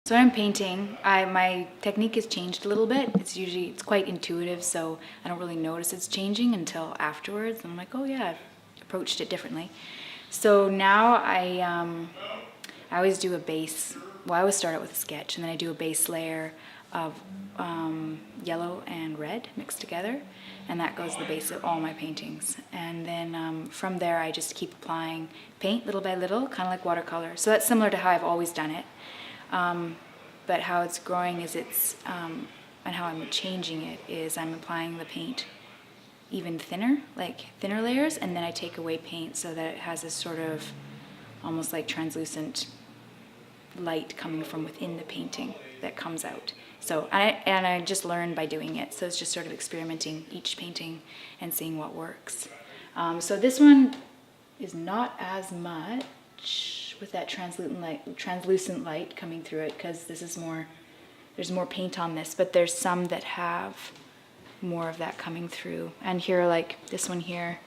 So when I'm painting, my technique has changed a little bit. It's quite intuitive, so I don't really notice it's changing until afterwards. I'm like, oh yeah, I've approached it differently. So now I always do a base. Well, I always start out with a sketch, and then I do a base layer of yellow and red mixed together, and that goes the base of all my paintings. And then from there, I just keep applying paint little by little, kind of like watercolor. So that's similar to how I've always done it. But how it's growing is and how I'm changing it is I'm applying the paint even thinner, like thinner layers, and then I take away paint so that it has this sort of almost like translucent light coming from within the painting that comes out. So, and I just learned by doing it. So it's just sort of experimenting each painting and seeing what works. So this one is not as much with that translucent light coming through it, because this is more, there's more paint on this, but there's some that have more of that coming through. And here, like this one here,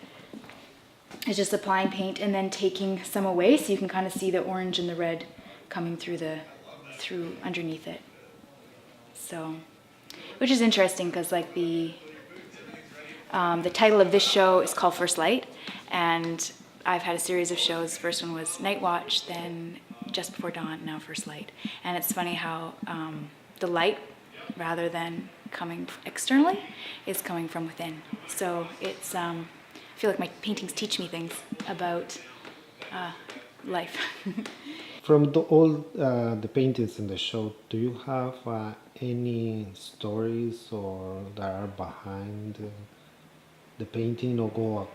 is just applying paint and then taking some away, so you can kind of see the orange and the red coming through underneath it. So, which is interesting, because like the title of this show is called First Light, and I've had a series of shows. First one was Night Watch, then Just Before Dawn, now First Light. And it's funny how the light, rather than coming externally, is coming from within. So it's, I feel like my paintings teach me things about life. From all the paintings in the show, do you have any stories or that are behind the painting, or go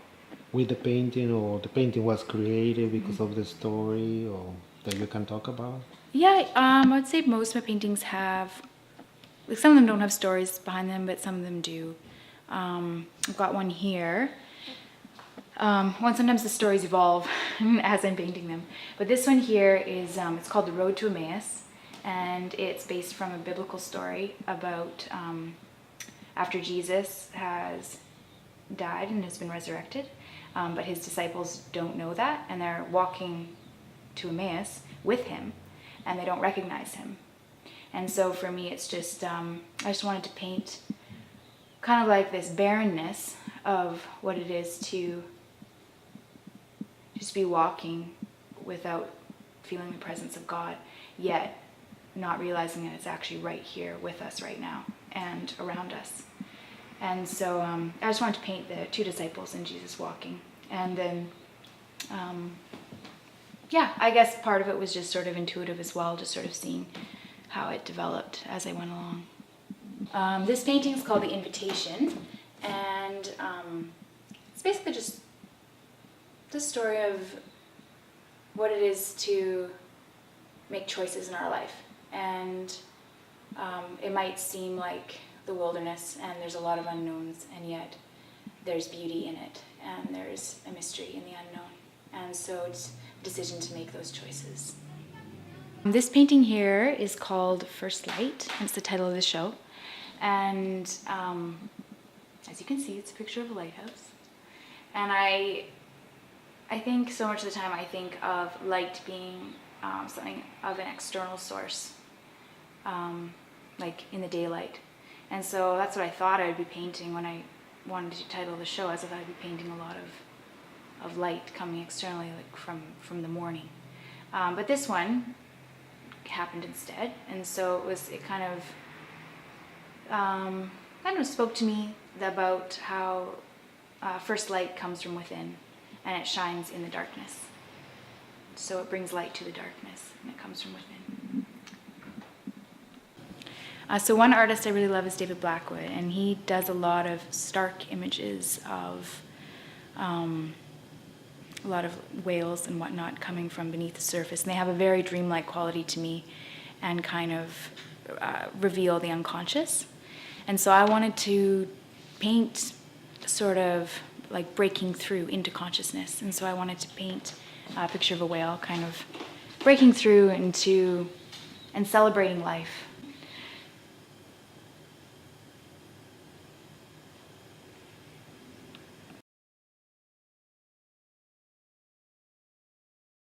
with the painting, or the painting was created because of the story, or that you can talk about? Yeah, I'd say most of my paintings have, like, some of them don't have stories behind them, but some of them do. I've got one here. Sometimes the stories evolve as I'm painting them. But this one here is, it's called The Road to Emmaus, and it's based from a biblical story about after Jesus has died and has been resurrected, but his disciples don't know that, and they're walking to Emmaus with him, and they don't recognize him. And so for me, it's just, I just wanted to paint kind of like this barrenness of what it is to just be walking without feeling the presence of God, yet not realizing that it's actually right here with us right now and around us. And so I just wanted to paint the two disciples and Jesus walking. And then, yeah, I guess part of it was just sort of intuitive as well, just sort of seeing how it developed as I went along. This painting is called The Invitation, and it's basically just the story of what it is to make choices in our life. And it might seem like the wilderness and there's a lot of unknowns, and yet there's beauty in it, and there's a mystery in the unknown. And so it's a decision to make those choices. This painting here is called First Light, and it's the title of the show. And as you can see, it's a picture of a lighthouse. And I think so much of the time I think of light being something of an external source, like in the daylight. And so that's what I thought I would be painting when I wanted to title the show, as if I'd be painting a lot of light coming externally, like from the morning. But this one happened instead, and so it kind of kind of spoke to me about how first light comes from within and it shines in the darkness. So it brings light to the darkness and it comes from within. So one artist I really love is David Blackwood, and he does a lot of stark images of a lot of whales and whatnot coming from beneath the surface. And they have a very dreamlike quality to me and kind of reveal the unconscious. And so I wanted to paint sort of like breaking through into consciousness. And so I wanted to paint a picture of a whale kind of breaking through into and celebrating life.